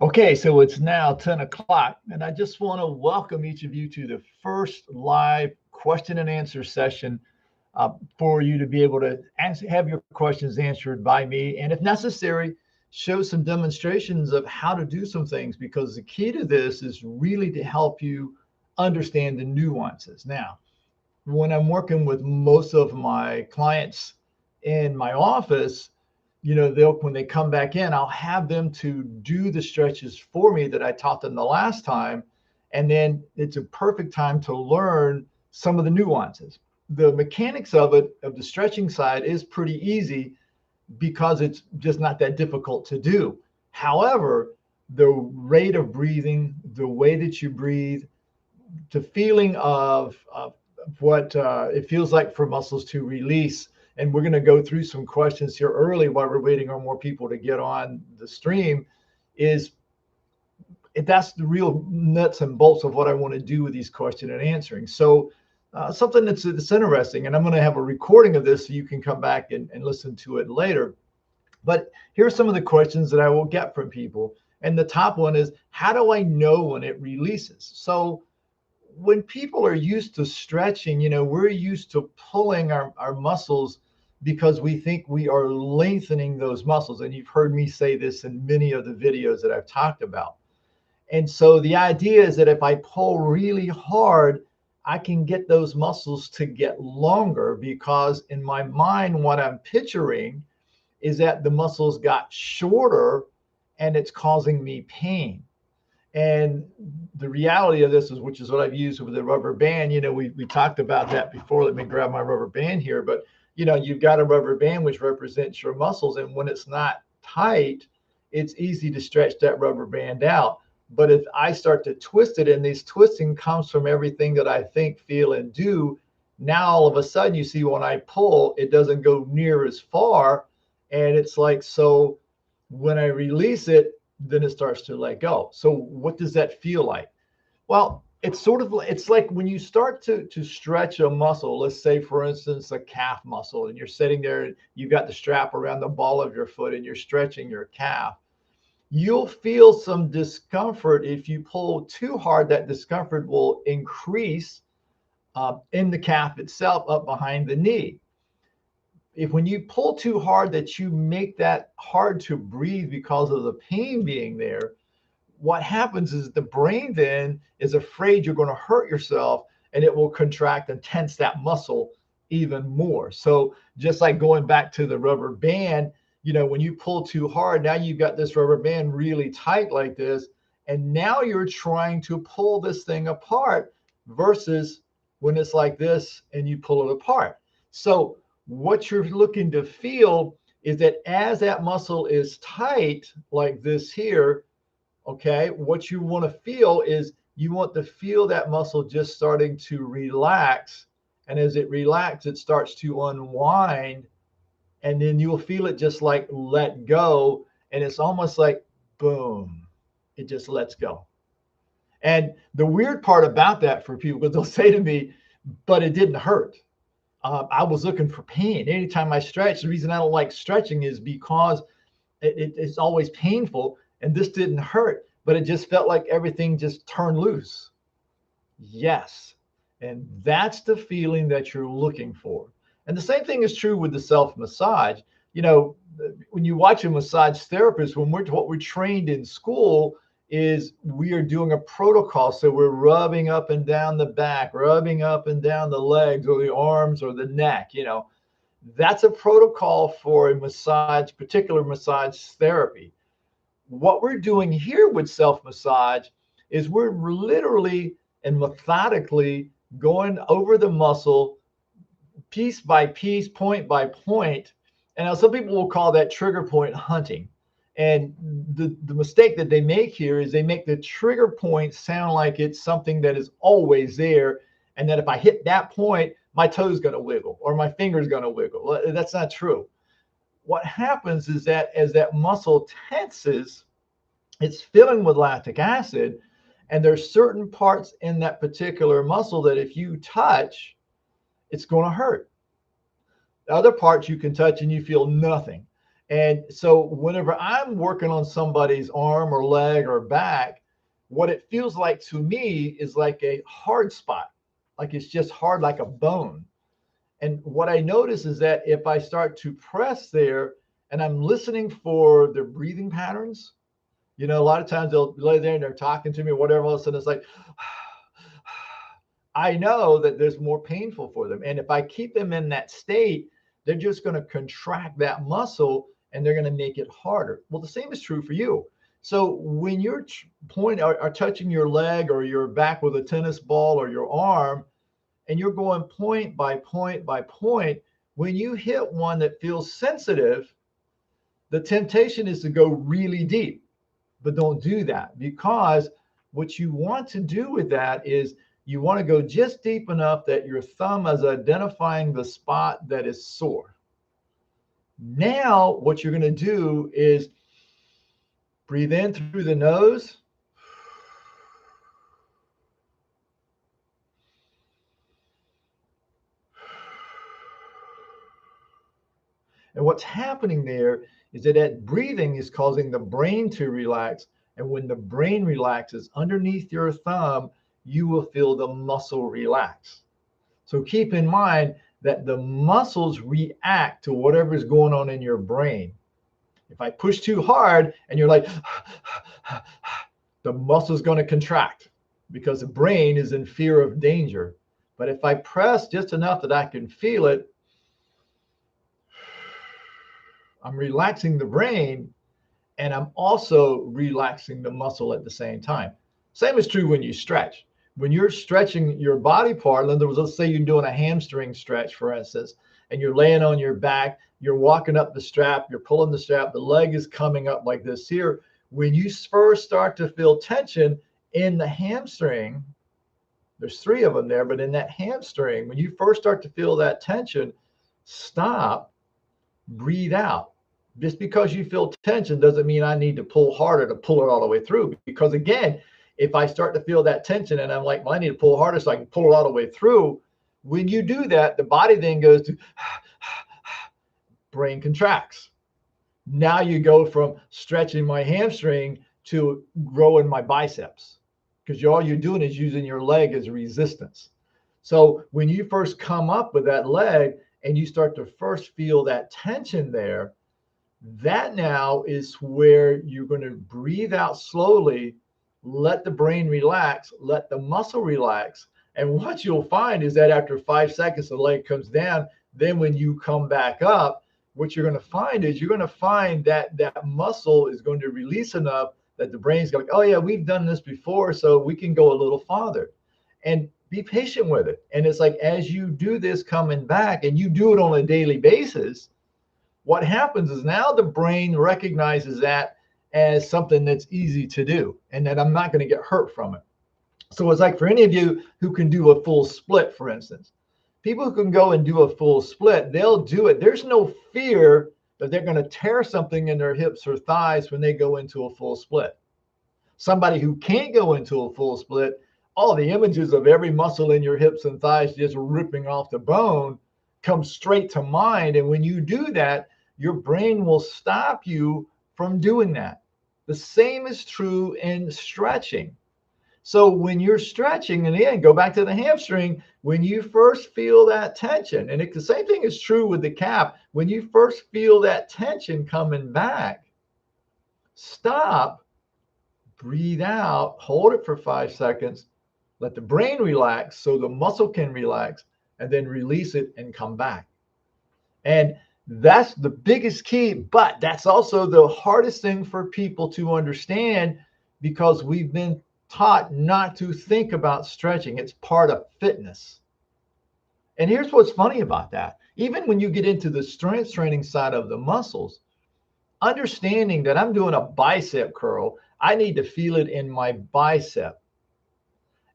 Okay, so it's now 10 o'clock, and I just want to welcome each of you to the first live question and answer session for you to be able to have your questions answered by me. And if necessary, show some demonstrations of how to do some things, because the key to this is really to help you understand the nuances. Now, when I'm working with most of my clients in my office, they'll when they come back in, I'll have them to do the stretches for me that I taught them the last time. And then it's a perfect time to learn some of the nuances. The mechanics of it, of the stretching side, is pretty easy because it's just not that difficult to do. However, the rate of breathing, the way that you breathe, the feeling of what it feels like for muscles to release. And we're going to go through some questions here early while we're waiting on more people to get on the stream. Is That's the real nuts and bolts of what I want to do with these question and answering. So something that's interesting, and I'm going to have a recording of this so you can come back and listen to it later. But here's some of the questions that I will get from people. And the top one is, how do I know when it releases? So when people are used to stretching, we're used to pulling our muscles because we think we are lengthening those muscles. And you've heard me say this in many of the videos that I've talked about. And so the idea is that if I pull really hard, I can get those muscles to get longer, because in my mind, what I'm picturing is that the muscles got shorter and it's causing me pain. And the reality of this is, which is what I've used with the rubber band. We talked about that before. Let me grab my rubber band here. But, you've got a rubber band which represents your muscles. And when it's not tight, it's easy to stretch that rubber band out. But if I start to twist it, and this twisting comes from everything that I think, feel, and do, now all of a sudden you see when I pull, it doesn't go near as far. And it's like, so when I release it, then it starts to let go. So what does that feel like? Well, it's like when you start to stretch a muscle. Let's say, for instance, a calf muscle, and you're sitting there, you've got the strap around the ball of your foot, and you're stretching your calf. You'll feel some discomfort. If you pull too hard, that discomfort will increase in the calf itself, up behind the knee. If when you pull too hard, that you make that hard to breathe because of the pain being there, what happens is the brain then is afraid you're going to hurt yourself, and it will contract and tense that muscle even more. So just like going back to the rubber band, when you pull too hard, now you've got this rubber band really tight like this, and now you're trying to pull this thing apart, versus when it's like this and you pull it apart. So what you're looking to feel is that as that muscle is tight like this here, okay, what you want to feel is, you want to feel that muscle just starting to relax. And as it relaxes, it starts to unwind. And then you'll feel it just like let go. And it's almost like boom, it just lets go. And the weird part about that for people, because they'll say to me, but it didn't hurt. I was looking for pain. Anytime I stretch, the reason I don't like stretching is because it's always painful. And this didn't hurt, but it just felt like everything just turned loose. Yes. And that's the feeling that you're looking for. And the same thing is true with the self massage. When you watch a massage therapist, what we're trained in school is, we are doing a protocol. So we're rubbing up and down the back, rubbing up and down the legs or the arms or the neck. That's a protocol for a massage, particular massage therapy. What we're doing here with self massage is, we're literally and methodically going over the muscle piece by piece, point by point. And now some people will call that trigger point hunting. And the mistake that they make here is, they make the trigger point sound like it's something that is always there. And that if I hit that point, my toe's going to wiggle or my finger's going to wiggle. Well, that's not true. What happens is that as that muscle tenses, it's filling with lactic acid. And there's certain parts in that particular muscle that if you touch, it's going to hurt. The other parts you can touch and you feel nothing. And so whenever I'm working on somebody's arm or leg or back, what it feels like to me is like a hard spot, like it's just hard like a bone. And what I notice is that if I start to press there and I'm listening for their breathing patterns, a lot of times they'll lay there and they're talking to me or whatever. All of a sudden it's like, I know that there's more painful for them. And if I keep them in that state, they're just going to contract that muscle and they're going to make it harder. Well, the same is true for you. So when you're are touching your leg or your back with a tennis ball or your arm, and you're going point by point by point, when you hit one that feels sensitive, the temptation is to go really deep. But don't do that, because what you want to do with that is you want to go just deep enough that your thumb is identifying the spot that is sore. Now, what you're going to do is breathe in through the nose. And what's happening there is that breathing is causing the brain to relax. And when the brain relaxes underneath your thumb, you will feel the muscle relax. So keep in mind that the muscles react to whatever's going on in your brain. If I push too hard and you're like, the muscle's going to contract because the brain is in fear of danger. But if I press just enough that I can feel it, I'm relaxing the brain and I'm also relaxing the muscle at the same time. Same is true when you stretch. When you're stretching your body part, in other words, let's say you're doing a hamstring stretch, for instance, and you're laying on your back, you're walking up the strap, you're pulling the strap, the leg is coming up like this here. When you first start to feel tension in the hamstring, there's 3 of them there, but in that hamstring, when you first start to feel that tension, stop, breathe out. Just because you feel tension doesn't mean I need to pull harder to pull it all the way through. Because again, if I start to feel that tension and I'm like, well, I need to pull harder so I can pull it all the way through. When you do that, the body then goes to brain contracts. Now you go from stretching my hamstring to growing my biceps, because all you're doing is using your leg as resistance. So when you first come up with that leg and you start to first feel that tension there, that now is where you're going to breathe out slowly, let the brain relax, let the muscle relax. And what you'll find is that after 5 seconds, the leg comes down. Then when you come back up, what you're going to find is you're going to find that that muscle is going to release enough that the brain's going, oh yeah, we've done this before, so we can go a little farther. And be patient with it. And it's like, as you do this coming back and you do it on a daily basis, what happens is now the brain recognizes that as something that's easy to do and that I'm not going to get hurt from it. So it's like for any of you who can do a full split, for instance, people who can go and do a full split, they'll do it. There's no fear that they're going to tear something in their hips or thighs when they go into a full split. Somebody who can't go into a full split, all the images of every muscle in your hips and thighs just ripping off the bone come straight to mind. And when you do that, your brain will stop you from doing that. The same is true in stretching. So when you're stretching, and again, go back to the hamstring, when you first feel that tension, and the same thing is true with the calf, when you first feel that tension coming back, stop, breathe out, hold it for 5 seconds, let the brain relax so the muscle can relax, and then release it and come back. And that's the biggest key, but that's also the hardest thing for people to understand, because we've been taught not to think about stretching. It's part of fitness. And here's what's funny about that. Even when you get into the strength training side of the muscles, understanding that I'm doing a bicep curl, I need to feel it in my bicep.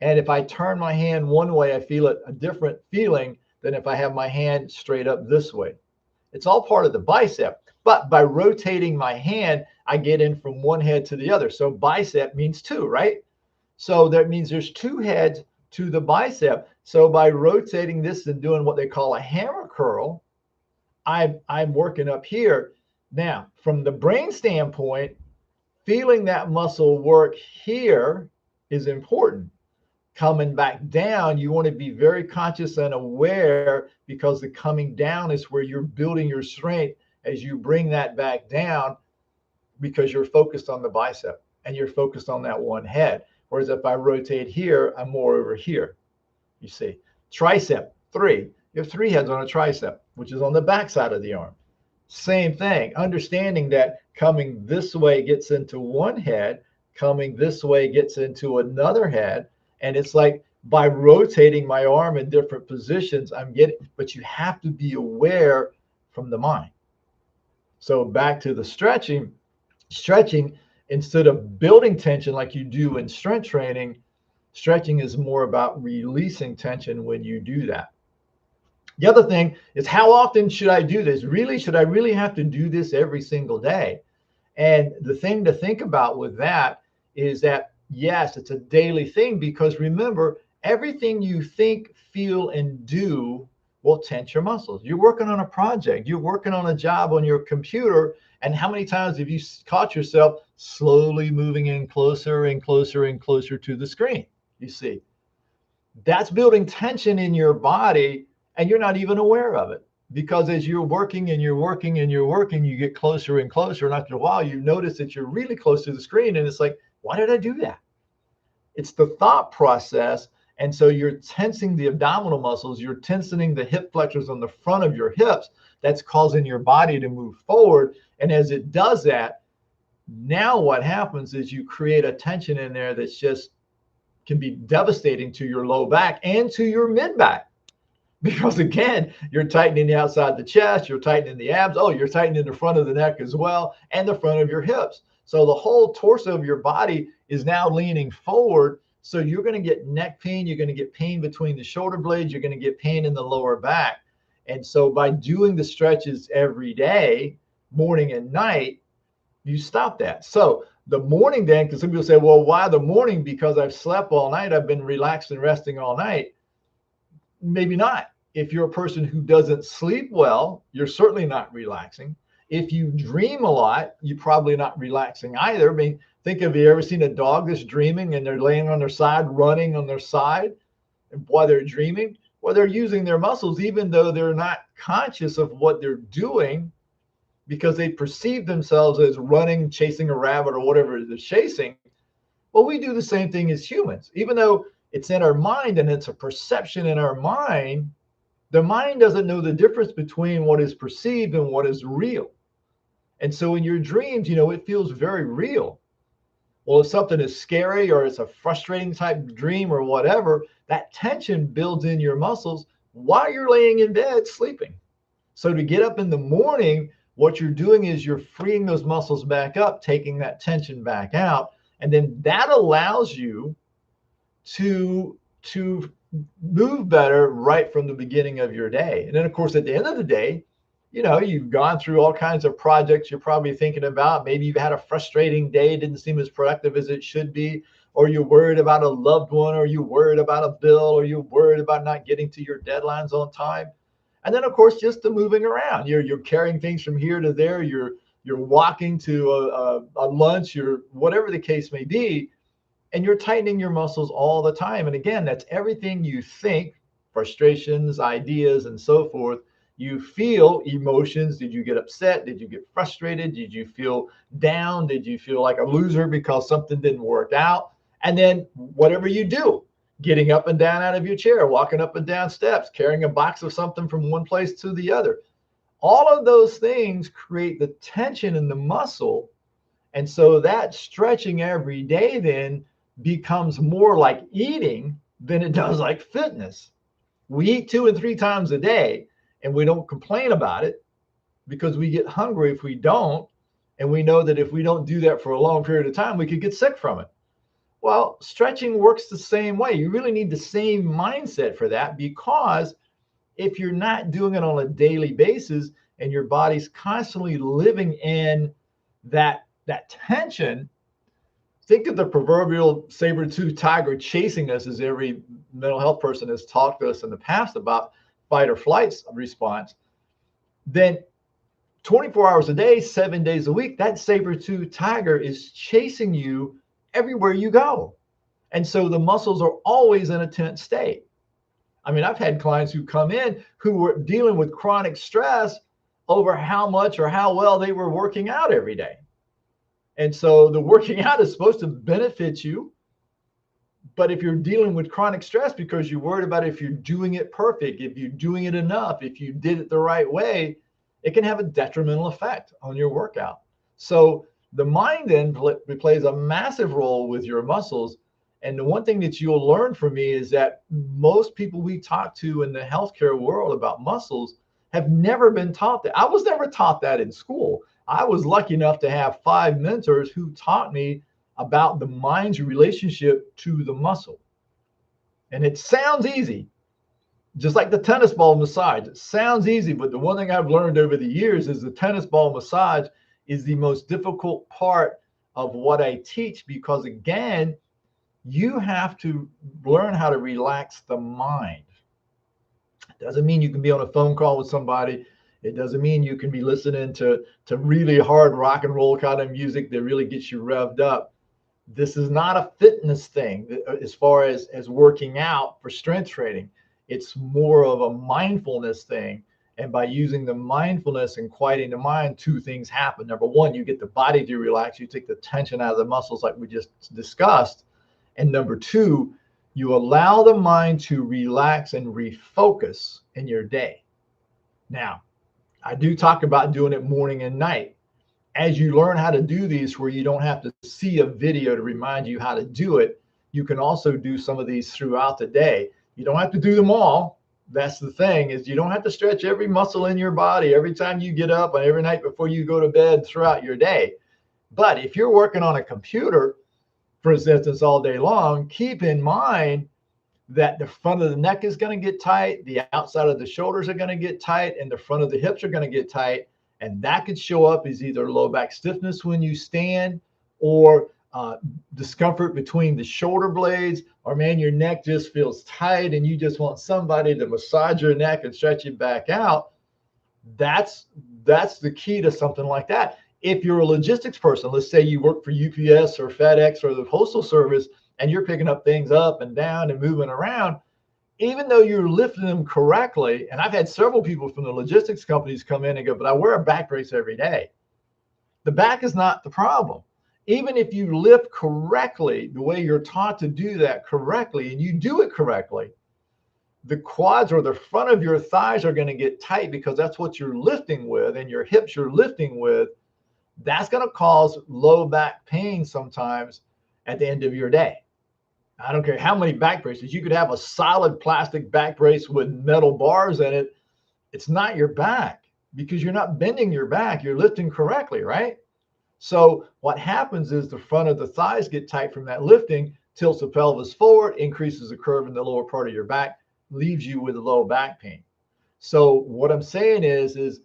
And if I turn my hand one way, I feel it a different feeling than if I have my hand straight up this way. It's all part of the bicep. But by rotating my hand, I get in from one head to the other. So bicep means 2, right? So that means there's 2 heads to the bicep. So by rotating this and doing what they call a hammer curl, I'm working up here. Now, from the brain standpoint, feeling that muscle work here is important. Coming back down, you want to be very conscious and aware, because the coming down is where you're building your strength as you bring that back down, because you're focused on the bicep and you're focused on that one head. Whereas if I rotate here, I'm more over here. You see, tricep, three. You have three heads on a tricep, which is on the back side of the arm. Same thing, understanding that coming this way gets into one head, coming this way gets into another head. And it's like by rotating my arm in different positions, I'm getting, but you have to be aware from the mind. So back to the stretching, instead of building tension like you do in strength training, stretching is more about releasing tension when you do that. The other thing is, how often should I do this? Really, should I really have to do this every single day? And the thing to think about with that is that, yes, it's a daily thing, because remember, everything you think, feel, and do will tense your muscles. You're working on a project, you're working on a job on your computer, and how many times have you caught yourself slowly moving in closer and closer and closer to the screen? You see, that's building tension in your body, and you're not even aware of it, because as you're working and you're working and you're working, you get closer and closer. And after a while, you notice that you're really close to the screen. And it's like, why did I do that? It's the thought process. And so you're tensing the abdominal muscles, you're tensing the hip flexors on the front of your hips. That's causing your body to move forward. And as it does that, now what happens is you create a tension in there that's just can be devastating to your low back and to your mid back. Because again, you're tightening the outside of the chest, you're tightening the abs, oh, you're tightening the front of the neck as well, and the front of your hips. So the whole torso of your body is now leaning forward. So you're going to get neck pain, you're going to get pain between the shoulder blades, you're going to get pain in the lower back. And so by doing the stretches every day, morning and night, you stop that. So the morning then, because some people say, well, why the morning? Because I've slept all night, I've been relaxed and resting all night. Maybe not. If you're a person who doesn't sleep well, you're certainly not relaxing. If you dream a lot, you're probably not relaxing either. I mean, think of, you ever seen a dog that's dreaming and they're laying on their side, running on their side while they're dreaming? Well, they're using their muscles, even though they're not conscious of what they're doing, because they perceive themselves as running, chasing a rabbit or whatever they're chasing. Well, we do the same thing as humans, even though it's in our mind and it's a perception in our mind. The mind doesn't know the difference between what is perceived and what is real. And so in your dreams, it feels very real. Well, if something is scary or it's a frustrating type dream or whatever, that tension builds in your muscles while you're laying in bed sleeping. So to get up in the morning, what you're doing is you're freeing those muscles back up, taking that tension back out. And then that allows you to move better right from the beginning of your day. And then, of course, at the end of the day, you've gone through all kinds of projects you're probably thinking about. Maybe you've had a frustrating day, didn't seem as productive as it should be, or you're worried about a loved one, or you're worried about a bill, or you're worried about not getting to your deadlines on time. And then, of course, just the moving around. You're carrying things from here to there. You're walking to a lunch, or whatever the case may be. And you're tightening your muscles all the time. And again, that's everything you think, frustrations, ideas, and so forth. You feel emotions. Did you get upset? Did you get frustrated? Did you feel down? Did you feel like a loser because something didn't work out? And then whatever you do, getting up and down out of your chair, walking up and down steps, carrying a box of something from one place to the other. All of those things create the tension in the muscle. And so that stretching every day then becomes more like eating than it does like fitness. We eat 2 and 3 times a day, and we don't complain about it because we get hungry if we don't. And we know that if we don't do that for a long period of time, we could get sick from it. Well, stretching works the same way. You really need the same mindset for that, because if you're not doing it on a daily basis and your body's constantly living in that tension, think of the proverbial saber-toothed tiger chasing us, as every mental health person has talked to us in the past about fight or flight response. Then 24 hours a day, 7 days a week, that saber-tooth tiger is chasing you everywhere you go. And so the muscles are always in a tense state. I mean, I've had clients who come in who were dealing with chronic stress over how much or how well they were working out every day. And so the working out is supposed to benefit you. But if you're dealing with chronic stress because you're worried about if you're doing it perfect, if you're doing it enough, if you did it the right way, it can have a detrimental effect on your workout. So the mind then plays a massive role with your muscles. And the one thing that you'll learn from me is that most people we talk to in the healthcare world about muscles have never been taught that. I was never taught that in school. I was lucky enough to have 5 mentors who taught me about the mind's relationship to the muscle. And it sounds easy, just like the tennis ball massage. It sounds easy, but the one thing I've learned over the years is the tennis ball massage is the most difficult part of what I teach, because again, you have to learn how to relax the mind. It doesn't mean you can be on a phone call with somebody. It doesn't mean you can be listening to really hard rock and roll kind of music that really gets you revved up. This is not a fitness thing as far as working out for strength training. It's more of a mindfulness thing. And by using the mindfulness and quieting the mind, 2 things happen. Number one, you get the body to relax. You take the tension out of the muscles like we just discussed. And number 2, you allow the mind to relax and refocus in your day. Now, I do talk about doing it morning and night. As you learn how to do these, where you don't have to see a video to remind you how to do it, you can also do some of these throughout the day. You don't have to do them all. That's the thing, is you don't have to stretch every muscle in your body every time you get up and every night before you go to bed throughout your day. But if you're working on a computer, for instance, all day long, keep in mind that the front of the neck is going to get tight, the outside of the shoulders are going to get tight, and the front of the hips are going to get tight. And that could show up as either low back stiffness when you stand, or discomfort between the shoulder blades, or man, your neck just feels tight and you just want somebody to massage your neck and stretch it back out. That's the key to something like that. If you're a logistics person, let's say you work for UPS or FedEx or the Postal Service, and you're picking up things up and down and moving around, even though you're lifting them correctly, and I've had several people from the logistics companies come in and go, but I wear a back brace every day. The back is not the problem. Even if you lift correctly, the way you're taught to do that correctly, and you do it correctly, the quads or the front of your thighs are going to get tight because that's what you're lifting with, and your hips you're lifting with. That's going to cause low back pain sometimes at the end of your day. I don't care how many back braces. You could have a solid plastic back brace with metal bars in it. It's not your back, because you're not bending your back. You're lifting correctly, right? So what happens is the front of the thighs get tight from that lifting, tilts the pelvis forward, increases the curve in the lower part of your back, leaves you with low back pain. So what I'm saying is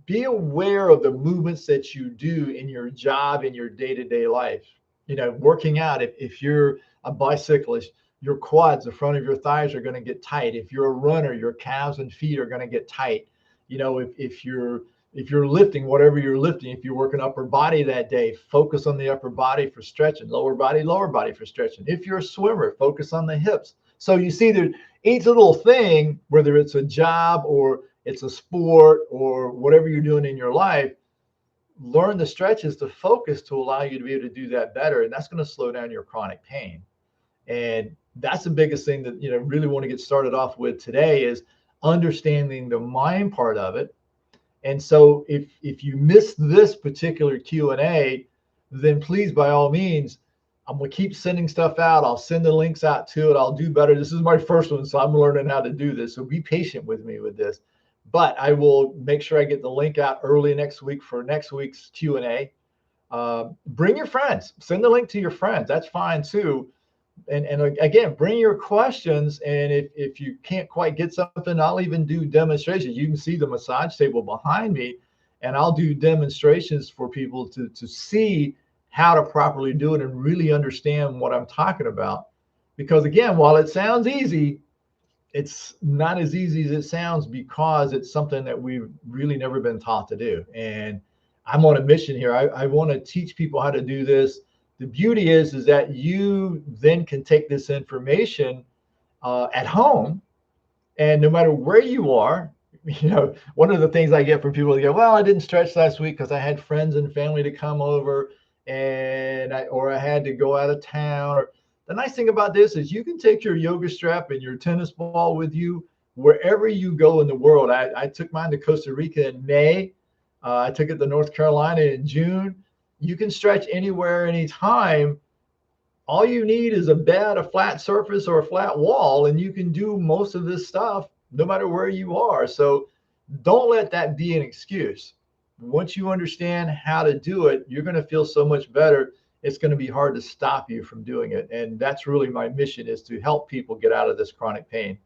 be aware of the movements that you do in your job, in your day-to-day life. You know, working out, if you're a bicyclist, your quads, the front of your thighs are going to get tight. If you're a runner, your calves and feet are going to get tight. You know, if you're lifting, whatever you're lifting, if you're working upper body that day, focus on the upper body for stretching, lower body for stretching. If you're a swimmer, focus on the hips. So you see that each little thing, whether it's a job or it's a sport or whatever you're doing in your life, learn the stretches to focus to allow you to be able to do that better. And that's going to slow down your chronic pain. And that's the biggest thing that, you know, really want to get started off with today is understanding the mind part of it. And so if you missed this particular Q&A, then please, by all means, I'm going to keep sending stuff out. I'll send the links out to it. I'll do better. This is my first one, so I'm learning how to do this. So be patient with me with this. But I will make sure I get the link out early next week for next week's Q&A. Bring your friends. Send the link to your friends. That's fine too. And again, bring your questions. And if you can't quite get something, I'll even do demonstrations. You can see the massage table behind me, and I'll do demonstrations for people to see how to properly do it and really understand what I'm talking about. Because again, while it sounds easy, it's not as easy as it sounds because it's something that we've really never been taught to do. And I'm on a mission here. I want to teach people how to do this. The beauty is that you then can take this information at home, and no matter where you are, one of the things I get from people, they go, well, I didn't stretch last week because I had friends and family to come over, and I had to go out of town. Or the nice thing about this is you can take your yoga strap and your tennis ball with you wherever you go in the world. I took mine to Costa Rica in May. I took it to North Carolina in June. You can stretch anywhere, anytime. All you need is a bed, a flat surface, or a flat wall, and you can do most of this stuff no matter where you are. So don't let that be an excuse. Once you understand how to do it, you're going to feel so much better. It's going to be hard to stop you from doing it. And that's really my mission, is to help people get out of this chronic pain.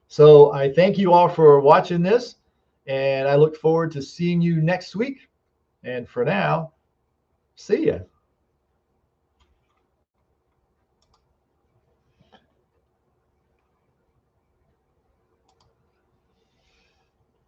So I thank you all for watching this, and I look forward to seeing you next week. And for now, see ya.